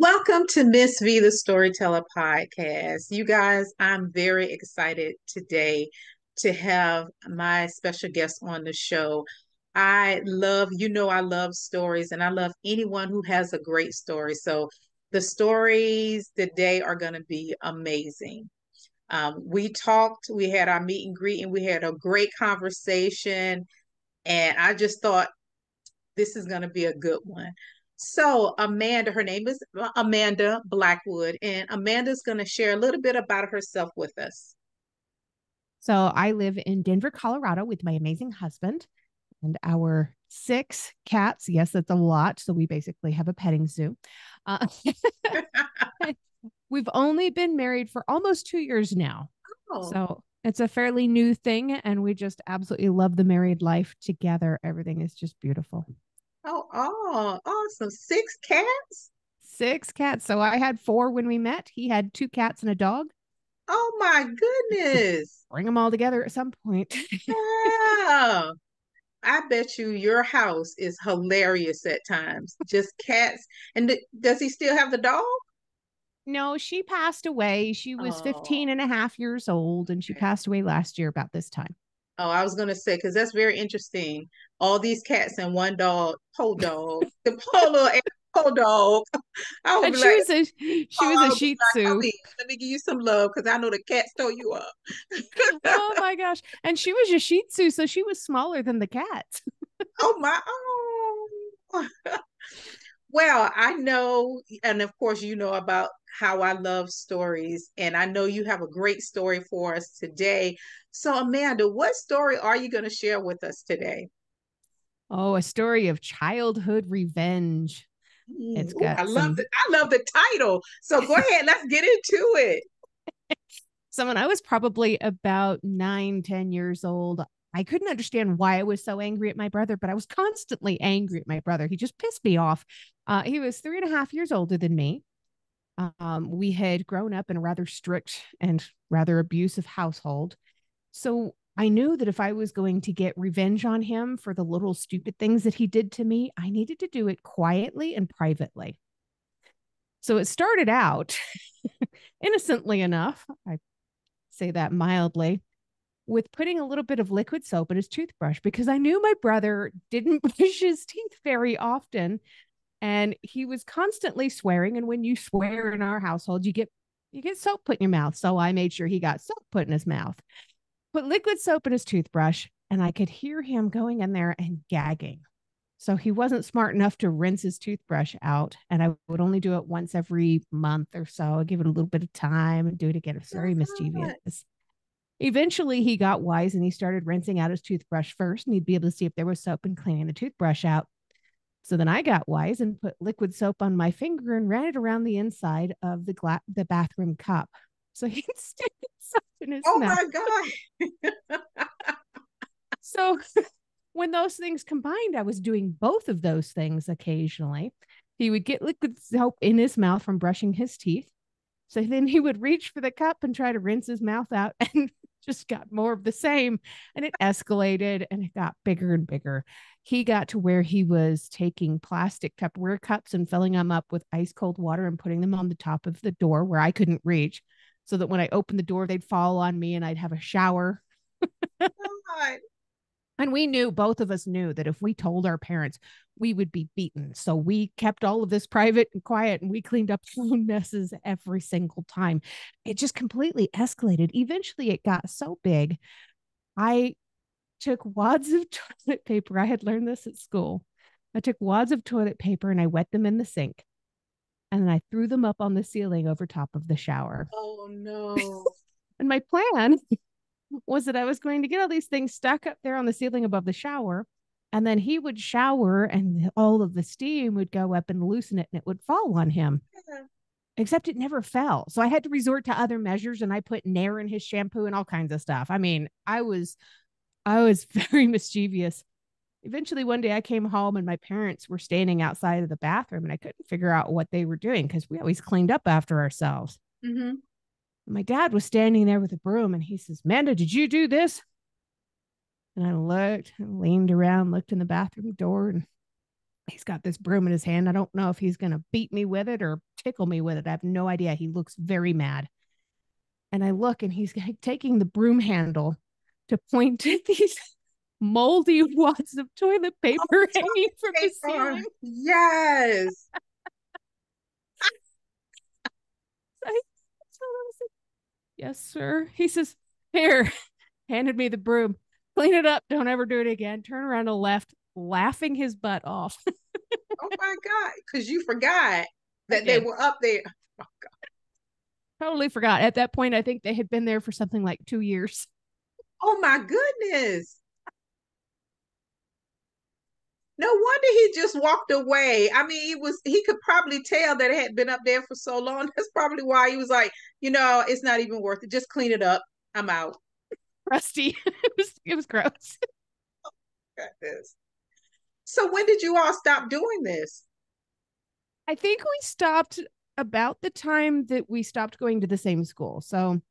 Welcome to Miss V, the Storyteller podcast. You guys, I'm very excited today to have my special guest on the show. I love stories and I love anyone who has a great story. So the stories today are going to be amazing. We talked, we had our meet and greet, and we had a great conversation. And I just thought this is going to be a good one. So, Amanda, her name is Amanda Blackwood, and Amanda's going to share a little bit about herself with us. So I live in Denver, Colorado with my amazing husband and our six cats. Yes, that's a lot. So we basically have a petting zoo. Uh, we've only been married for almost 2 years now. Oh, So it's a fairly new thing. And we just absolutely love the married life together. Everything is just beautiful. awesome. Six cats? Six cats. So I had four when we met. He had two cats and a dog. Oh my goodness. Bring them all together at some point. Wow. I bet you your house is hilarious at times. Just cats. And does he still have the dog? No, she passed away. She was Oh, 15 and a half years old, and she okay. passed away last year about this time. Oh, I was gonna say because that's very interesting. All these cats and one dog, poor dog, the poor little poor dog. I would And be like, she oh, was I a would be Shih like, come Tzu. here, let me give you some love because I know the cat stole you up. Oh my gosh. And she was a Shih Tzu, so she was smaller than the cat. Oh my, oh. Well, I know, and of course, you know about how I love stories, and I know you have a great story for us today. So, Amanda, what story are you going to share with us today? Oh, a story of childhood revenge. It's Ooh, got some. I love the title. So go ahead, let's get into it. So when I was probably about 9, 10 years old, I couldn't understand why I was so angry at my brother, but I was constantly angry at my brother. He just pissed me off. He was 3.5 years older than me. We had grown up in a rather strict and rather abusive household. So I knew that if I was going to get revenge on him for the little stupid things that he did to me, I needed to do it quietly and privately. So it started out innocently enough. I say that mildly, with putting a little bit of liquid soap in his toothbrush because I knew my brother didn't brush his teeth very often and he was constantly swearing, and when you swear in our household you get soap put in your mouth. So I made sure he got soap put in his mouth, put liquid soap in his toothbrush, and I could hear him going in there and gagging. So he wasn't smart enough to rinse his toothbrush out. And I would only do it once every month or so. I'd give it a little bit of time and do it again. It's very God. mischievous. Eventually, he got wise and he started rinsing out his toothbrush first, and he'd be able to see if there was soap and cleaning the toothbrush out. So then I got wise and put liquid soap on my finger and ran it around the inside of the bathroom cup. So he'd stick soap in his Oh mouth. my God. So when those things combined, I was doing both of those things occasionally. He would get liquid soap in his mouth from brushing his teeth. So then he would reach for the cup and try to rinse his mouth out and just got more of the same. And it escalated and it got bigger and bigger. He got to where he was taking plastic Tupperware cups and filling them up with ice cold water and putting them on the top of the door where I couldn't reach, so that when I opened the door, they'd fall on me and I'd have a shower. God. And we knew, both of us knew, that if we told our parents, we would be beaten. So we kept all of this private and quiet, and we cleaned up our own messes every single time. It just completely escalated. Eventually, it got so big. I took wads of toilet paper. I had learned this at school. I took wads of toilet paper and I wet them in the sink. And then I threw them up on the ceiling over top of the shower. Oh no. And my plan was that I was going to get all these things stuck up there on the ceiling above the shower. And then he would shower and all of the steam would go up and loosen it and it would fall on him. Except it never fell. So I had to resort to other measures and I put Nair in his shampoo and all kinds of stuff. I mean, I was very mischievous. Eventually one day I came home and my parents were standing outside of the bathroom and I couldn't figure out what they were doing because we always cleaned up after ourselves. Mm-hmm. My dad was standing there with a broom and he says, "Amanda, did you do this?" And I looked and leaned around, looked in the bathroom door, and He's got this broom in his hand. I don't know if he's going to beat me with it or tickle me with it. I have no idea. He looks very mad. And I look and he's taking the broom handle to point at these moldy wads of toilet Oh, paper hanging toilet from the paper. ceiling. Yes. I, yes, sir. He says, here, handed me the broom. Clean it up. Don't ever do it again. Turn around and left, laughing his butt off. Oh my God. Because you forgot I that they did. were up there. Oh, God. Totally forgot. At that point, I think they had been there for something like 2 years. Oh my goodness. No wonder he just walked away. I mean, he could probably tell that it had been up there for so long. That's probably why he was like, it's not even worth it. Just clean it up. I'm out. Rusty. It was gross. Got this. So when did you all stop doing this? I think we stopped about the time that we stopped going to the same school. So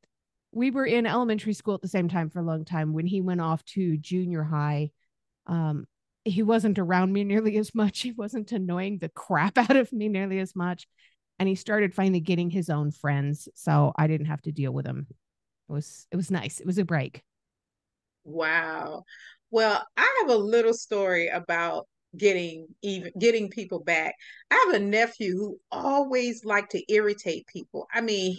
we were in elementary school at the same time for a long time. When he went off to junior high, um, he wasn't around me nearly as much. He wasn't annoying the crap out of me nearly as much. And he started finally getting his own friends. So I didn't have to deal with him. It was nice. It was a break. Wow. Well, I have a little story about getting people back. I have a nephew who always liked to irritate people. I mean,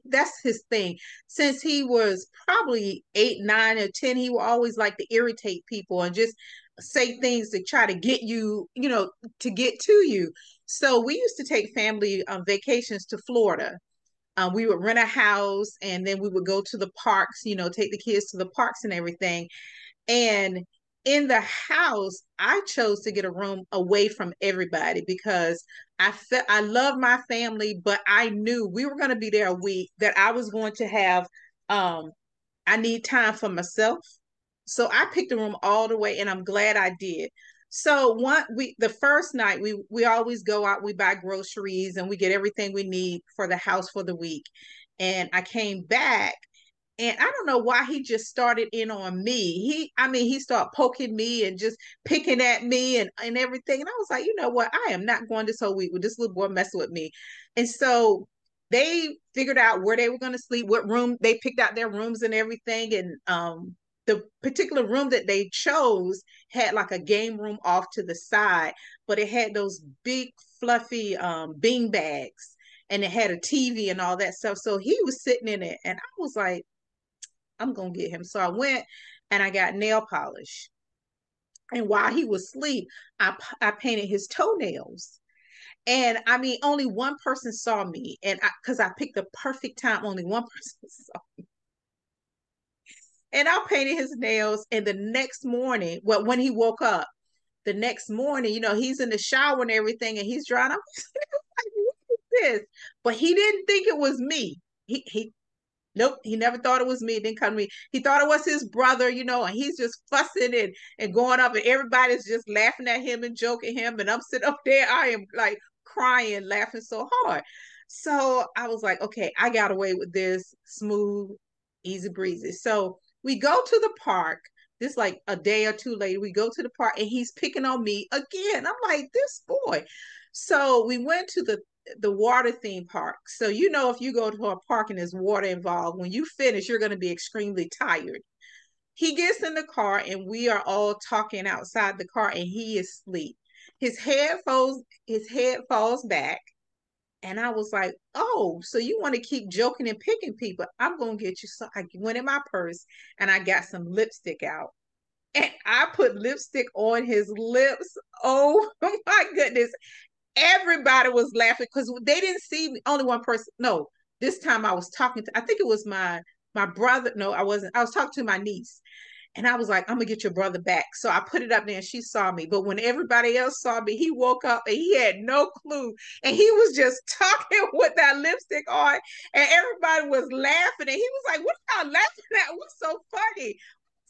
that's his thing. Since he was probably 8, 9, or 10, he would always like to irritate people and just say things to try to get you, to get to you. So we used to take family vacations to Florida. We would rent a house and then we would go to the parks, take the kids to the parks and everything. And in the house, I chose to get a room away from everybody because I love my family, but I knew we were going to be there a week, that I was going to have um I need time for myself. So I picked a room all the way and I'm glad I did. So the first night we always go out, we buy groceries and we get everything we need for the house for the week. And I came back and I don't know why he just started in on me. He started poking me and just picking at me and everything. And I was like, you know what? I am not going this whole week with this little boy messing with me. And so they figured out where they were going to sleep, what room they picked out their rooms and everything. And the particular room that they chose had like a game room off to the side, but it had those big fluffy bean bags and it had a TV and all that stuff. So he was sitting in it and I was like, I'm gonna get him. So I went and I got nail polish. And while he was asleep, I painted his toenails. And I mean, only one person saw me, and because I picked the perfect time, only one person saw. And I painted his nails. And the next morning, well, when he woke up, the next morning, he's in the shower and everything, and he's drying. I'm like, what is this? But he didn't think it was me. He Nope, he never thought it was me. It didn't come to me. He thought it was his brother, and he's just fussing and going up, and everybody's just laughing at him and joking him. And I'm sitting up there, I am like crying, laughing so hard. So I was like, okay, I got away with this, smooth, easy breezy. So we go to the park. This like a day or two later, we go to the park and he's picking on me again. I'm like, this boy. So we went to the water theme park. So if you go to a park and there's water involved, when you finish, you're going to be extremely tired. He gets in the car and we are all talking outside the car and he is asleep. His head falls back. And I was like, oh, so you want to keep joking and picking people? I'm going to get you. So I went in my purse and I got some lipstick out. And I put lipstick on his lips. Oh my goodness. Everybody was laughing because they didn't see me. Only one person. No, this time I was talking to, I think it was my brother. No, I wasn't. I was talking to my niece. And I was like, I'm gonna get your brother back. So I put it up there and she saw me. But when everybody else saw me, he woke up and he had no clue. And he was just talking with that lipstick on. And everybody was laughing. And he was like, what are y'all laughing at? What's so funny?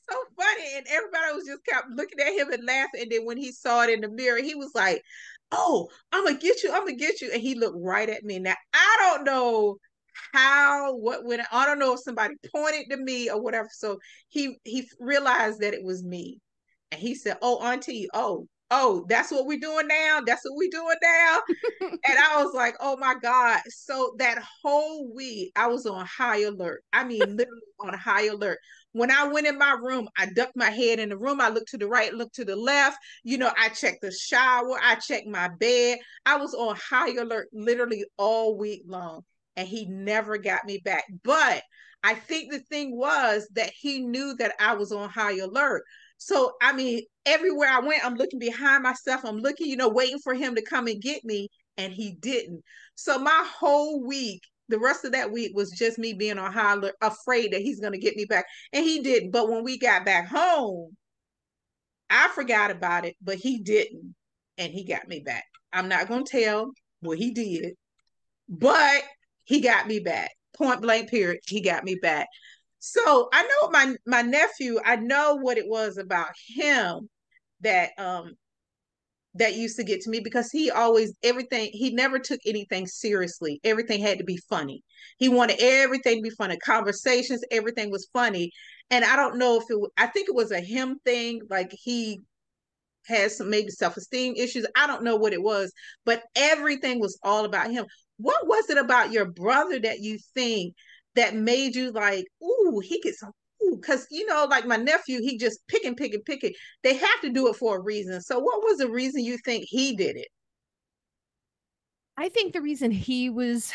So funny. And everybody was just kept looking at him and laughing. And then when he saw it in the mirror, he was like, oh, I'm gonna get you, I'm gonna get you. And he looked right at me. Now I don't know what went. I don't know if somebody pointed to me or whatever. So he realized that it was me. And he said, oh, auntie, oh. oh, that's what we're doing now. That's what we're doing now. And I was like, oh my God. So that whole week, I was on high alert. I mean, literally on high alert. When I went in my room, I ducked my head in the room. I looked to the right, looked to the left. I checked the shower. I checked my bed. I was on high alert literally all week long. And he never got me back. But I think the thing was that he knew that I was on high alert. So, I mean, everywhere I went, I'm looking behind myself. I'm looking, waiting for him to come and get me, and he didn't. So my whole week, the rest of that week was just me being on high alert, afraid that he's going to get me back. And he didn't. But when we got back home, I forgot about it, but he didn't. And he got me back. I'm not going to tell what he did, but he got me back. Point blank, period. He got me back. So I know my nephew, I know what it was about him that that used to get to me, because he always, everything, he never took anything seriously. Everything had to be funny. He wanted everything to be funny. Conversations, everything was funny. And I don't know if I think it was a him thing. Like he has some maybe self-esteem issues. I don't know what it was, but everything was all about him. What was it about your brother that you think that made you like, ooh, he gets some, ooh, because like my nephew, he just picking. They have to do it for a reason. So what was the reason you think he did it? I think the reason he was,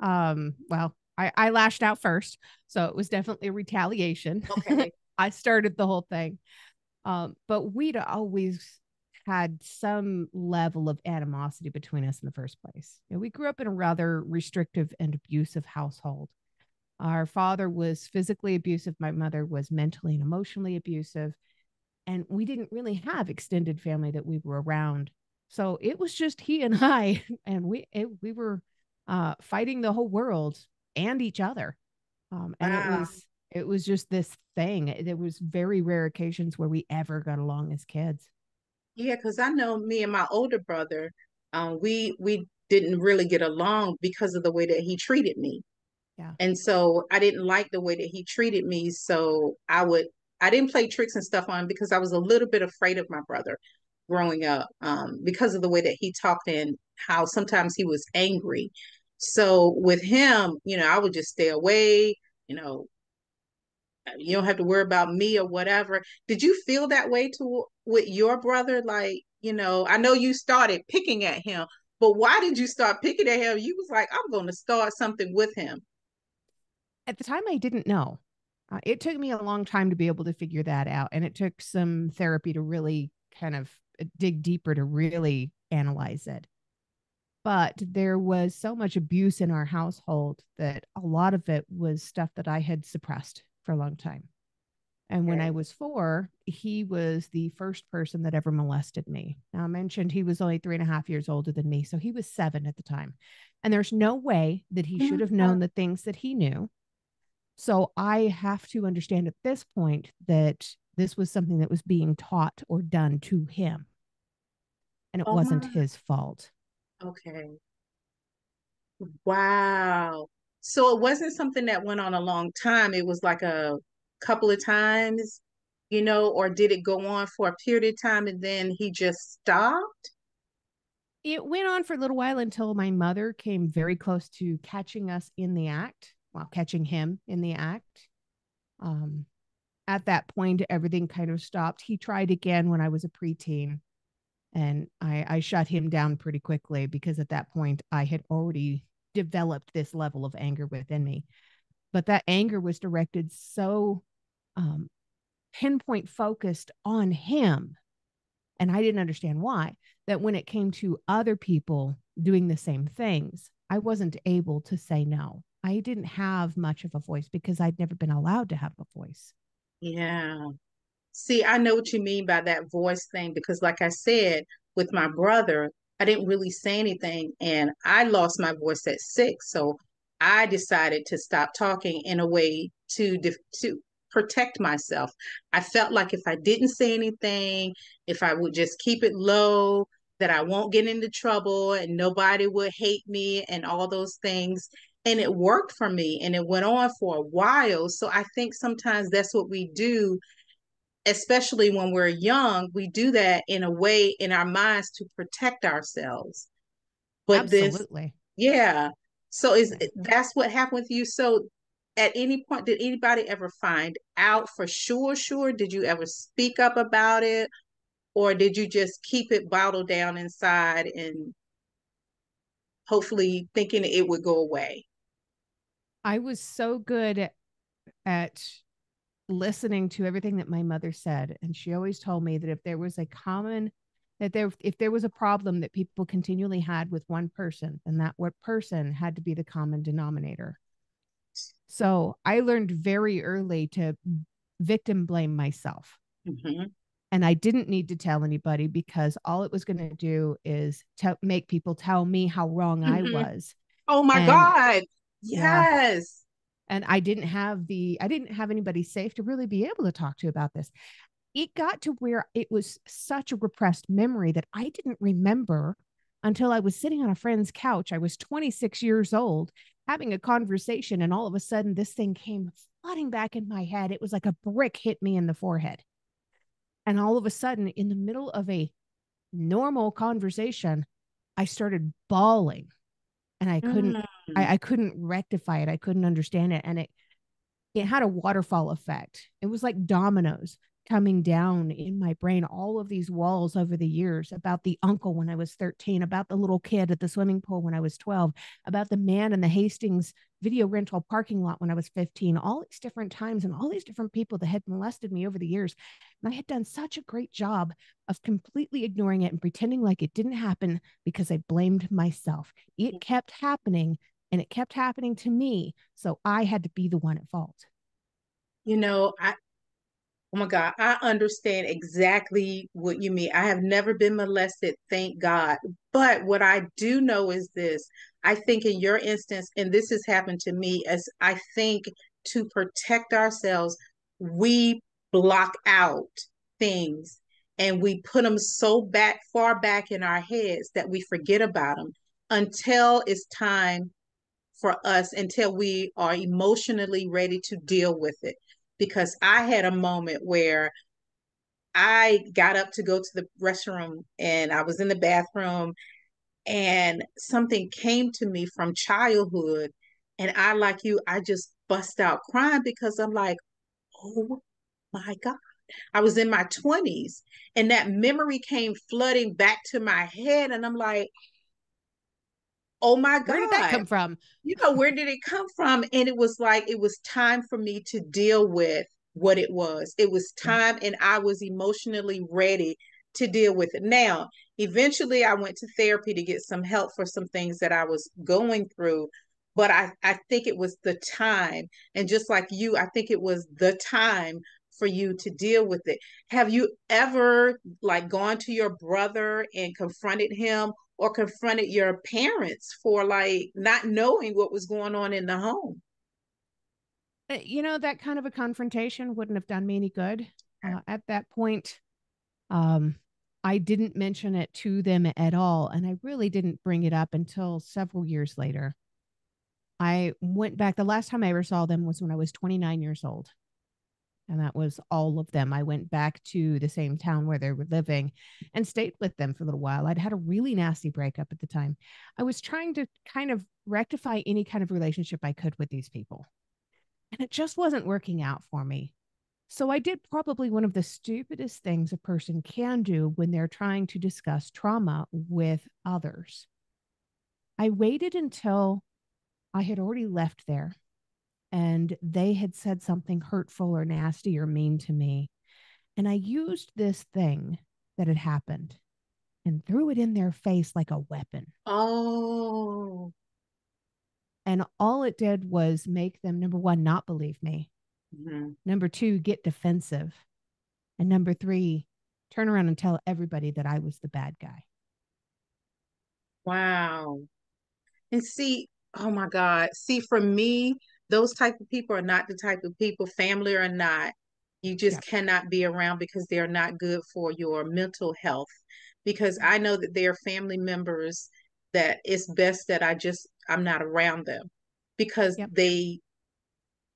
well, I lashed out first. So it was definitely a retaliation. Okay. I started the whole thing. But we'd always had some level of animosity between us in the first place. We grew up in a rather restrictive and abusive household. Our father was physically abusive. My mother was mentally and emotionally abusive. And we didn't really have extended family that we were around. So it was just he and I, and we were fighting the whole world and each other. And Wow. it was just this thing. There was very rare occasions where we ever got along as kids. Yeah, because I know me and my older brother, we didn't really get along because of the way that he treated me. Yeah. And so I didn't like the way that he treated me. So I didn't play tricks and stuff on him, because I was a little bit afraid of my brother growing up, because of the way that he talked and how sometimes he was angry. So with him, I would just stay away, you know, you don't have to worry about me or whatever. Did you feel that way to with your brother? Like, I know you started picking at him, but why did you start picking at him? You was like, I'm going to start something with him. At the time, I didn't know. It took me a long time to be able to figure that out. And it took some therapy to really kind of dig deeper to really analyze it. But there was so much abuse in our household that a lot of it was stuff that I had suppressed for a long time. And when I Okay. was 4, he was the first person that ever molested me. Now, I mentioned he was only 3.5 years older than me. So he was 7 at the time. And there's no way that he should have known the things that he knew. So I have to understand at this point that this was something that was being taught or done to him. And it Oh wasn't my. his fault. Okay. Wow. So it wasn't something that went on a long time. It was like a couple of times, or did it go on for a period of time and then he just stopped? It went on for a little while until my mother came very close to catching us in the act, well, catching him in the act. Um, at that point, everything kind of stopped. He tried again when I was a preteen, and I shut him down pretty quickly because at that point, I had already developed this level of anger within me. But that anger was directed so um, pinpoint focused on him, and I didn't understand why, that when it came to other people doing the same things, I wasn't able to say no. I didn't have much of a voice because I'd never been allowed to have a voice. Yeah. See, I know what you mean by that voice thing, because, like I said, with my brother, I didn't really say anything, and I lost my voice at 6. So I decided to stop talking in a way to protect myself. I felt like if I didn't say anything, if I would just keep it low, that I won't get into trouble and nobody would hate me and all those things. And it worked for me, and it went on for a while. So I think sometimes that's what we do especially when we're young, we do that in a way in our minds to protect ourselves. But this, Absolutely. yeah. So is Yeah. that's what happened with you? So at any point, did anybody ever find out for sure, sure? Did you ever speak up about it? Or did you just keep it bottled down inside and hopefully thinking it would go away? I was so good at listening to everything that my mother said. And she always told me that if there was a common, that there, if there was a problem that people continually had with one person, then that what person had to be the common denominator. So I learned very early to victim blame myself. Hmm. And I didn't need to tell anybody because all it was going to do is make people tell me how wrong I Hmm. was. Oh my And God. yeah, Yes. and I didn't have anybody safe to really be able to talk to about this. It got to where it was such a repressed memory that I didn't remember until I was sitting on a friend's couch. I was 26 years old having a conversation, and all of a sudden, this thing came flooding back in my head. It was like a brick hit me in the forehead. And all of a sudden, in the middle of a normal conversation, I started bawling and Mm. I couldn't rectify it. I couldn't understand it. And it had a waterfall effect. It was like dominoes coming down in my brain, all of these walls over the years about the uncle when I was 13, about the little kid at the swimming pool when I was 12, about the man in the Hastings video rental parking lot when I was 15, all these different times and all these different people that had molested me over the years. And I had done such a great job of completely ignoring it and pretending like it didn't happen because I blamed myself. It kept happening and it kept happening to me. So I had to be the one at fault. I Oh my God, I understand exactly what you mean. I have never been molested, thank God. But what I do know is this. I think in your instance, and this has happened to me, as I think to protect ourselves, we block out things and we put them so far back in our heads that we forget about them until it's time for us, until we are emotionally ready to deal with it. Because I had a moment where I got up to go to the restroom and I was in the bathroom and something came to me from childhood. And I, like you, I just bust out crying because I'm like, oh my God. I was in my 20s and that memory came flooding back to my head. And I'm like, oh my Where did that God, come from? where did it come from? And it was like, it was time for me to deal with what it was. It was Yeah. time, and I was emotionally ready to deal with it. Now, eventually, I went to therapy to get some help for some things that I was going through. But I think it was the time. And just like you, I think it was the time for you to deal with it. Have you ever like gone to your brother and confronted him or confronted your parents for like not knowing what was going on in the home? That kind of a confrontation wouldn't have done me any good. At that point, um, I didn't mention it to them at all. And I really didn't bring it up until several years later. I went back, the last time I ever saw them was when I was 29 years old. And that was all of them. I went back to the same town where they were living and stayed with them for a little while. I'd had a really nasty breakup at the time. I was trying to kind of rectify any kind of relationship I could with these people, and it just wasn't working out for me. So I did probably one of the stupidest things a person can do when they're trying to discuss trauma with others. I waited until I had already left there and they had said something hurtful or nasty or mean to me. And I used this thing that had happened and threw it in their face like a weapon. Oh. And all it did was make them, number one, not believe me. Mhm. Number two, get defensive. And number three, turn around and tell everybody that I was the bad guy. Wow. And see, oh my God. See, for me, those type of people are not the type of people, family or not, you just Yeah. cannot be around because they're not good for your mental health. Because I know that there are family members that it's best that I'm not around them because Yep.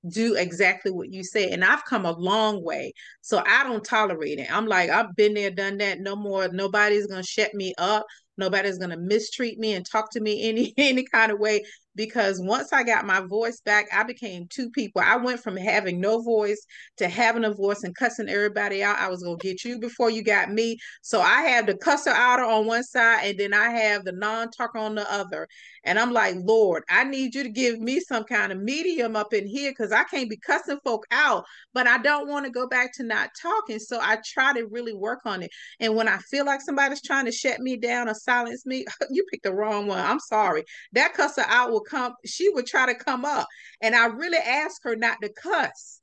do exactly what you said. And I've come a long way. So I don't tolerate it. I'm like, I've been there, done that. No more. Nobody's gonna shut me up. Nobody's gonna mistreat me and talk to me any kind of way. Because once I got my voice back, I became two people. I went from having no voice to having a voice and cussing everybody out. I was gonna get you before you got me. So I have the cusser outer on one side, and then I have the non-talker on the other. And I'm like, Lord, I need you to give me some kind of medium up in here because I can't be cussing folk out, but I don't want to go back to not talking. So I try to really work on it. And when I feel like somebody's trying to shut me down or silence me, you picked the wrong one. I'm sorry. That cusser out will come, she would try to come up. And I really ask her not to cuss.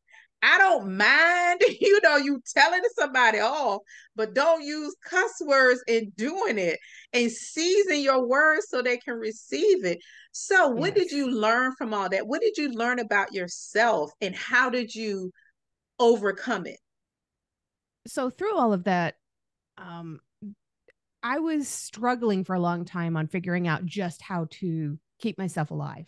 I don't mind, you telling somebody off, but don't use cuss words in doing it, and season your words so they can receive it. So, what did Yes. you learn from all that? What did you learn about yourself, and how did you overcome it? So through all of that, um, I was struggling for a long time on figuring out just how to keep myself alive.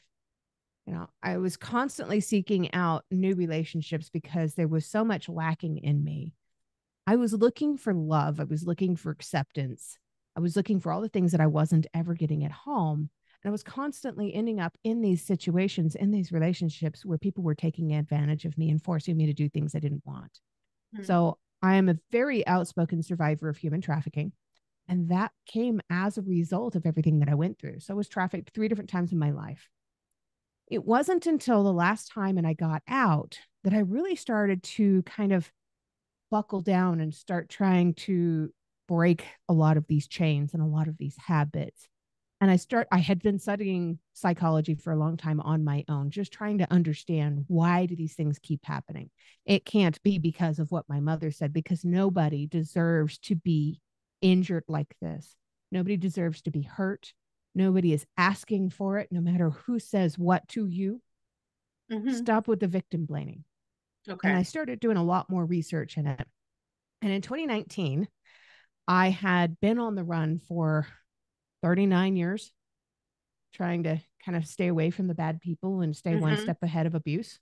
I was constantly seeking out new relationships because there was so much lacking in me. I was looking for love. I was looking for acceptance. I was looking for all the things that I wasn't ever getting at home. And I was constantly ending up in these situations, in these relationships where people were taking advantage of me and forcing me to do things I didn't want. Mm-hmm. So I am a very outspoken survivor of human trafficking. And that came as a result of everything that I went through. So I was trafficked 3 different times in my life. It wasn't until the last time and I got out that I really started to kind of buckle down and start trying to break a lot of these chains and a lot of these habits. And I had been studying psychology for a long time on my own, just trying to understand, why do these things keep happening? It can't be because of what my mother said, because nobody deserves to be injured like this. Nobody deserves to be hurt. Nobody is asking for it, no matter who says what to you. Mm-hmm. Stop with the victim blaming. And Okay. I started doing a lot more research in it. And in 2019, I had been on the run for 39 years, trying to kind of stay away from the bad people and stay one Mm-hmm. step ahead of abuse.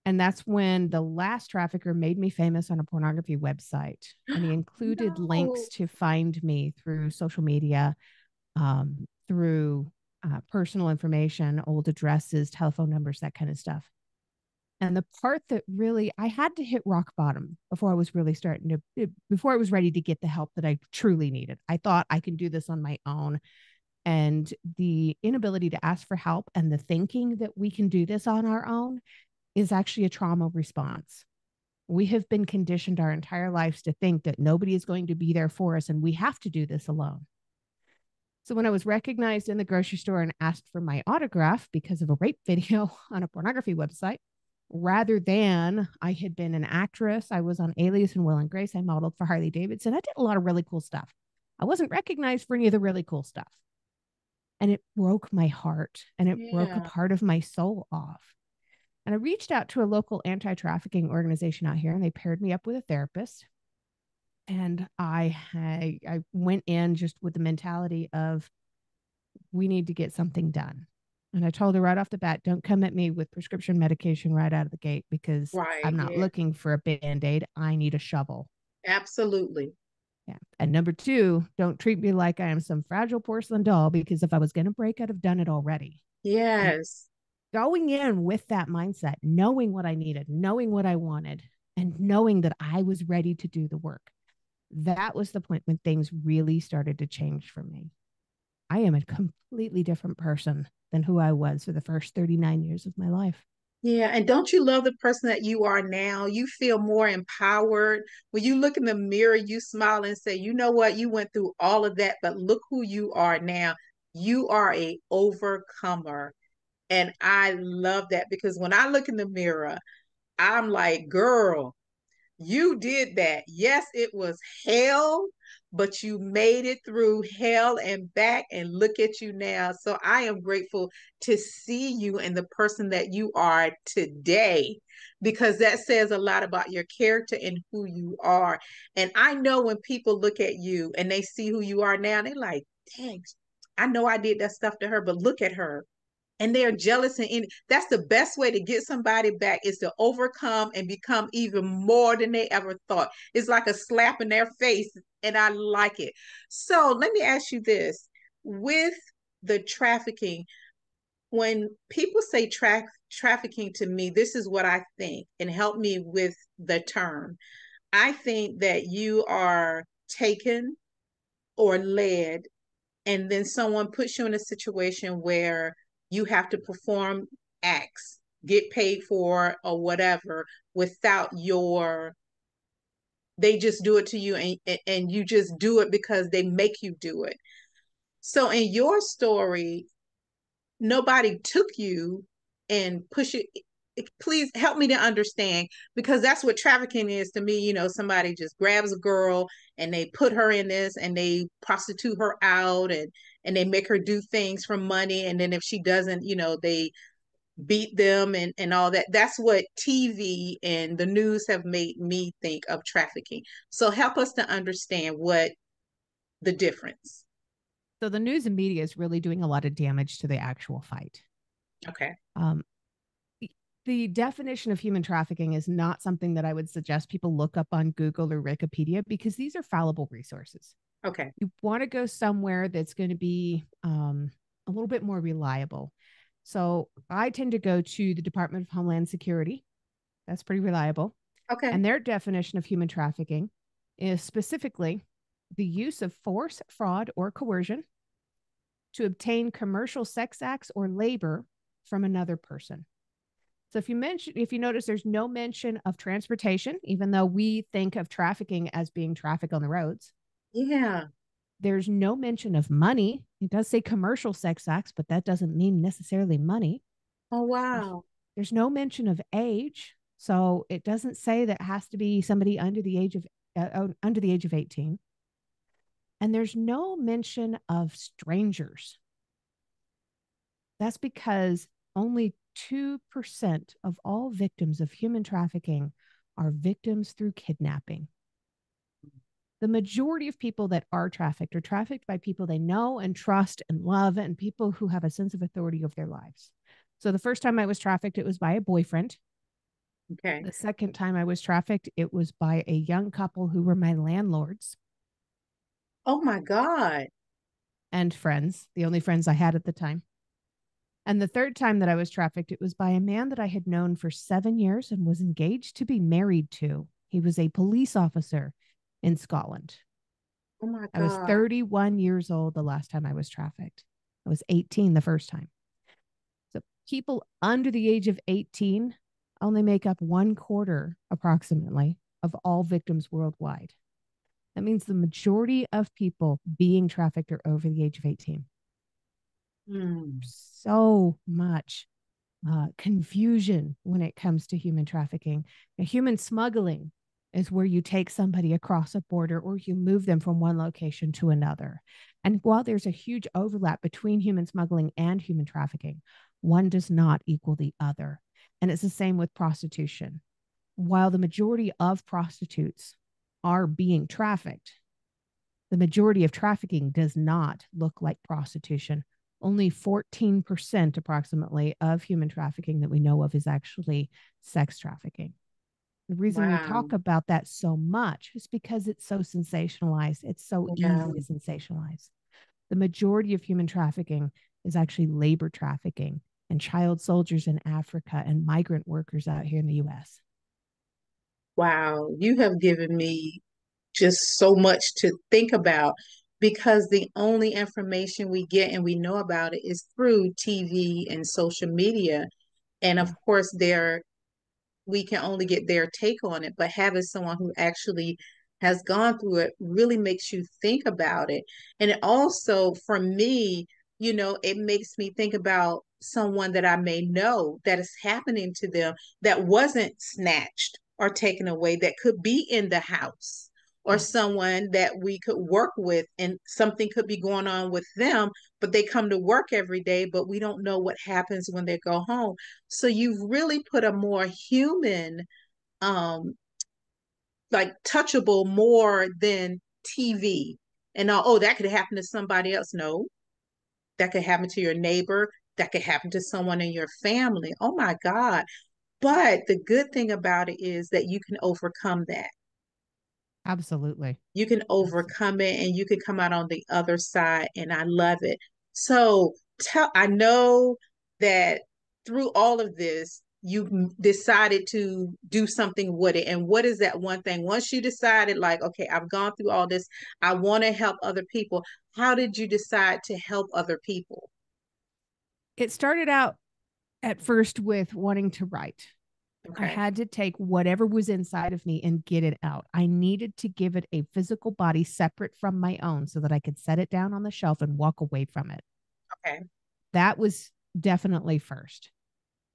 And that's when the last trafficker made me famous on a pornography website. And he included links No. to find me through social media, through personal information, old addresses, telephone numbers, that kind of stuff. And the part that really, I had to hit rock bottom before I was really before I was ready to get the help that I truly needed. I thought I can do this on my own. And the inability to ask for help and the thinking that we can do this on our own is actually a trauma response. We have been conditioned our entire lives to think that nobody is going to be there for us and we have to do this alone. So when I was recognized in the grocery store and asked for my autograph because of a rape video on a pornography website, rather than I had been an actress, I was on Alias and Will and Grace, I modeled for Harley Davidson, I did a lot of really cool stuff. I wasn't recognized for any of the really cool stuff. And it broke my heart and it broke a Yeah. part of my soul off. And I reached out to a local anti trafficking organization out here and they paired me up with a therapist. And I went in just with the mentality of, we need to get something done. And I told her right off the bat, don't come at me with prescription medication right out of the gate because Right. I'm not Yeah. looking for a band aid. I need a shovel. Absolutely. Yeah. And number two, don't treat me like I am some fragile porcelain doll because if I was going to break, I'd have done it already. And Yes. going in with that mindset, knowing what I needed, knowing what I wanted, and knowing that I was ready to do the work, that was the point when things really started to change for me. I am a completely different person than who I was for the first 39 years of my life. Yeah, and don't you love the person that you are now? You feel more empowered. When you look in the mirror, you smile and say, you know what? You went through all of that, but look who you are now. You are a overcomer. And I love that because when I look in the mirror, I'm like, girl, you did that. Yes, it was hell, but you made it through hell and back, and look at you now. So I am grateful to see you and the person that you are today because that says a lot about your character and who you are. And I know when people look at you and they see who you are now, they're like, dang, I know I did that stuff to her, but look at her. and they're jealous, and that's the best way to get somebody back is to overcome and become even more than they ever thought. It's like a slap in their face, and I like it. So let me ask you this: with the trafficking, when people say trafficking to me, this is what I think, and help me with the term. I think that you are taken or led, and then someone puts you in a situation where you have to perform acts, get paid for or whatever, without your, they just do it to you, and you just do it because they make you do it. So in your story, nobody took you and push it. Please help me to understand, because that's what trafficking is to me. Somebody just grabs a girl and they put her in this and they prostitute her out, and they make her do things for money, and then if she doesn't, they beat them and all that. That's what TV and the news have made me think of trafficking. So help us to understand what the difference. So the news and media is really doing a lot of damage to the actual fight. Okay. Um, the definition of human trafficking is not something that I would suggest people look up on Google or Wikipedia, because these are fallible resources. Okay. You want to go somewhere that's going to be a little bit more reliable. So I tend to go to the Department of Homeland Security. That's pretty reliable. Okay. And their definition of human trafficking is specifically the use of force, fraud, or coercion to obtain commercial sex acts or labor from another person. So if you notice, there's no mention of transportation, even though we think of trafficking as being traffic on the roads. Yeah. There's no mention of money. It does say commercial sex acts, but that doesn't mean necessarily money. Oh, There's, wow. there's no mention of age. So it doesn't say that it has to be somebody under the age of 18. And there's no mention of strangers. That's because only 2% of all victims of human trafficking are victims through kidnapping. The majority of people that are trafficked by people they know and trust and love, and people who have a sense of authority over their lives. So the first time I was trafficked, it was by a boyfriend. Okay. The second time I was trafficked, it was by a young couple who were my landlords Oh my God. and friends, the only friends I had at the time. And the third time that I was trafficked, it was by a man that I had known for 7 years and was engaged to be married to. He was a police officer in Scotland. Oh my I was God. 31 years old the last time I was trafficked. I was 18 the first time. So people under the age of 18 only make up 1/4 approximately of all victims worldwide. That means the majority of people being trafficked are over the age of 18. Hmm. So much confusion when it comes to human trafficking. Now, human smuggling is where you take somebody across a border or you move them from one location to another. And while there's a huge overlap between human smuggling and human trafficking, one does not equal the other. And it's the same with prostitution. While the majority of prostitutes are being trafficked, the majority of trafficking does not look like prostitution. Only 14% approximately of human trafficking that we know of is actually sex trafficking. The reason we Wow. talk about that so much is because it's so sensationalized. It's so Yeah. easy to sensationalize. The majority of human trafficking is actually labor trafficking and child soldiers in Africa and migrant workers out here in the US. Wow. You have given me just so much to think about, because the only information we get and we know about it is through TV and social media. And of Yeah. course, we can only get their take on it, but having someone who actually has gone through it really makes you think about it. And it also, for me, it makes me think about someone that I may know that is happening to them, that wasn't snatched or taken away, that could be in the house, or Yeah. someone that we could work with, and something could be going on with them, but they come to work every day, but we don't know what happens when they go home. So you've really put a more human, um, like touchable, more than TV. And oh, that could happen to somebody else. No, that could happen to your neighbor. that could happen to someone in your family. Oh my God. But the good thing about it is that you can overcome that. Absolutely. You can Absolutely. overcome it and you can come out on the other side. And I love it. So I know that through all of this, you decided to do something with it. And what is that one thing? Once you decided, like, okay, I've gone through all this, I want to help other people. How did you decide to help other people? It started out at first with wanting to write. I Okay. had to take whatever was inside of me and get it out. I needed to give it a physical body separate from my own so that I could set it down on the shelf and walk away from it. Okay. That was definitely first.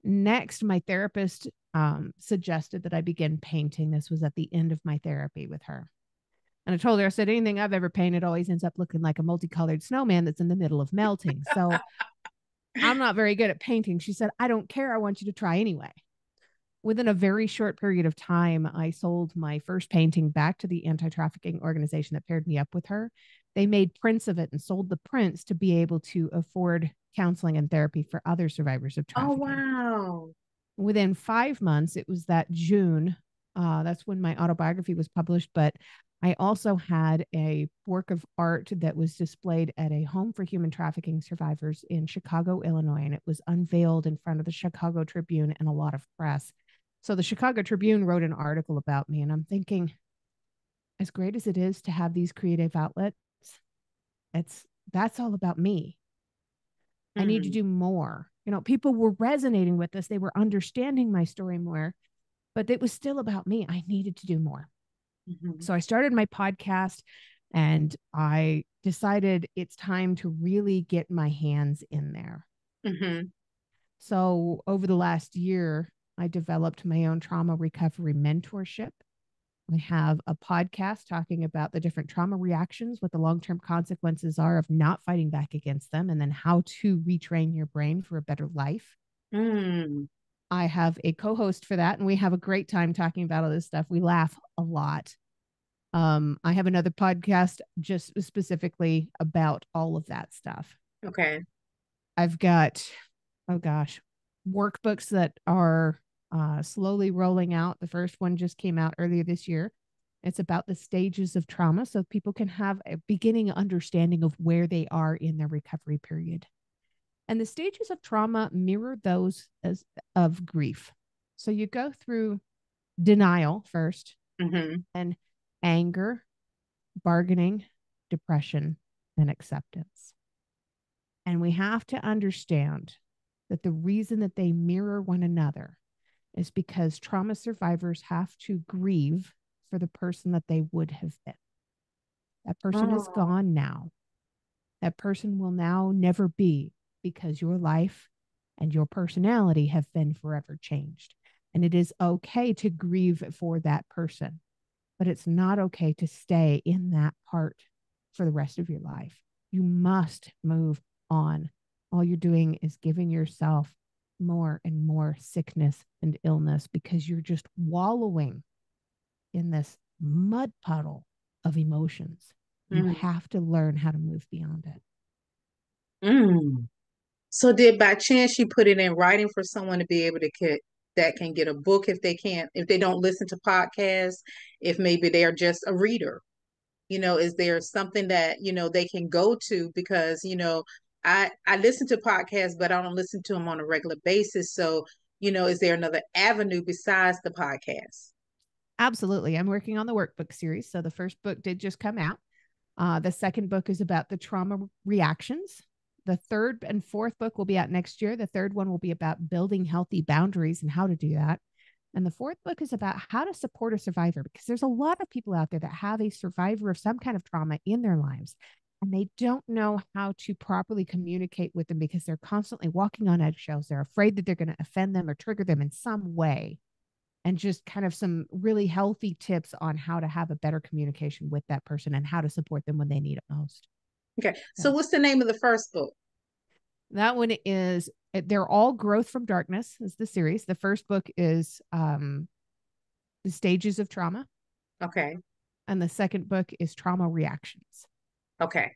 Next, my therapist suggested that I begin painting. This was at the end of my therapy with her. And I told her, I said, anything I've ever painted always ends up looking like a multicolored snowman that's in the middle of melting. So I'm not very good at painting. She said, I don't care. I want you to try anyway. Within a very short period of time, I sold my first painting back to the anti trafficking organization that paired me up with her. They made prints of it and sold the prints to be able to afford counseling and therapy for other survivors of Oh, trafficking. wow. Within 5 months, it was that June, that's when my autobiography was published. But I also had a work of art that was displayed at a home for human trafficking survivors in Chicago, Illinois, and it was unveiled in front of the Chicago Tribune and a lot of press. So the Chicago Tribune wrote an article about me, and I'm thinking, as great as it is to have these creative outlets, it's that's all about me. I need to Mm, do more. People were resonating with us, they were understanding my story more, but it was still about me. I needed to do more. mhm, So I started my podcast and I decided it's time to really get my hands in there. mhm, So over the last year, I developed my own trauma recovery mentorship. I have a podcast talking about the different trauma reactions, what the long term consequences are of not fighting back against them, and then how to retrain your brain for a better life. mm. I have a co host for that, and we have a great time talking about all this stuff. We laugh a lot. I have another podcast just specifically about all of that stuff. Okay. I've got, oh gosh, workbooks that are slowly rolling out. The first one just came out earlier this year. It's about the stages of trauma so people can have a beginning understanding of where they are in their recovery period. And the stages of trauma mirror those of grief. So you go through denial first, Mm-hmm. and anger, bargaining, depression, and acceptance. And we have to understand that the reason that they mirror one another is because trauma survivors have to grieve for the person that they would have been. That person is Oh. gone now. That person will now never be, because your life and your personality have been forever changed. And it is okay to grieve for that person, but it's not okay to stay in that part for the rest of your life. You must move on. All you're doing is giving yourself more and more sickness and illness because you're just wallowing in this mud puddle of emotions. You Mm. have to learn how to move beyond it. Mm. So did by chance you put it in writing for someone to be able to get that can get a book if they can't, if they don't listen to podcasts, if maybe they're just a reader? Is there something that, they can go to? Because, I listen to podcasts, but I don't listen to them on a regular basis. So, is there another avenue besides the podcast? Absolutely. I'm working on the workbook series. So the first book did just come out. The second book is about the trauma reactions. The third and fourth book will be out next year. The third one will be about building healthy boundaries and how to do that. And the fourth book is about how to support a survivor, because there's a lot of people out there that have a survivor of some kind of trauma in their lives and they don't know how to properly communicate with them because they're constantly walking on eggshells. They're afraid that they're going to offend them or trigger them in some way, and just kind of some really healthy tips on how to have a better communication with that person and how to support them when they need it most. Okay. So So what's the name of the first book? that one is, they're all Growth from Darkness is the series. The first book is The Stages of Trauma, Okay. and the second book is Trauma Reactions. Okay.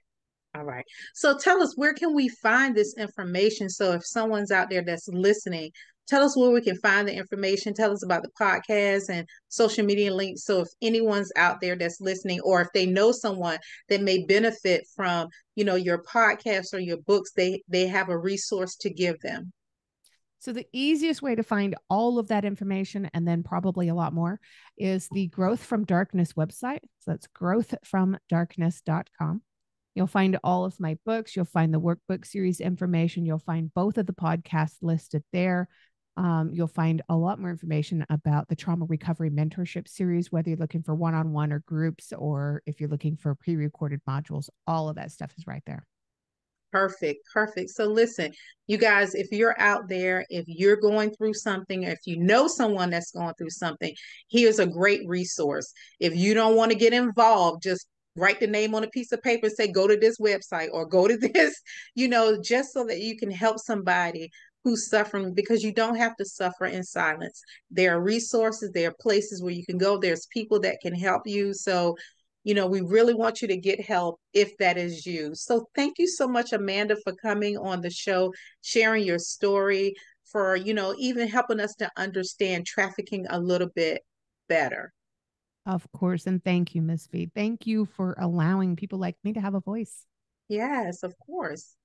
All right. So tell us, where can we find this information? So if someone's out there that's listening, tell us where we can find the information. Tell us about the podcast and social media links. So if anyone's out there that's listening, or if they know someone that may benefit from, your podcast or your books, they have a resource to give them. So, the easiest way to find all of that information and then probably a lot more is the Growth from Darkness website. So, that's growthfromdarkness.com. You'll find all of my books. You'll find the workbook series information. You'll find both of the podcasts listed there. You'll find a lot more information about the trauma recovery mentorship series, whether you're looking for one on one or groups, or if you're looking for pre recorded modules. All of that stuff is right there. Perfect, perfect. So listen, you guys, if you're out there, if you're going through something, if you know someone that's going through something, here's a great resource. If you don't want to get involved, just write the name on a piece of paper, say, go to this website or go to this, just so that you can help somebody who's suffering, because you don't have to suffer in silence. There are resources, there are places where you can go, there's people that can help you. So we really want you to get help if that is you. So thank you so much, Amanda, for coming on the show, sharing your story, for, even helping us to understand trafficking a little bit better. Of course. And thank you, Miss V. Thank you for allowing people like me to have a voice. Yes, of course.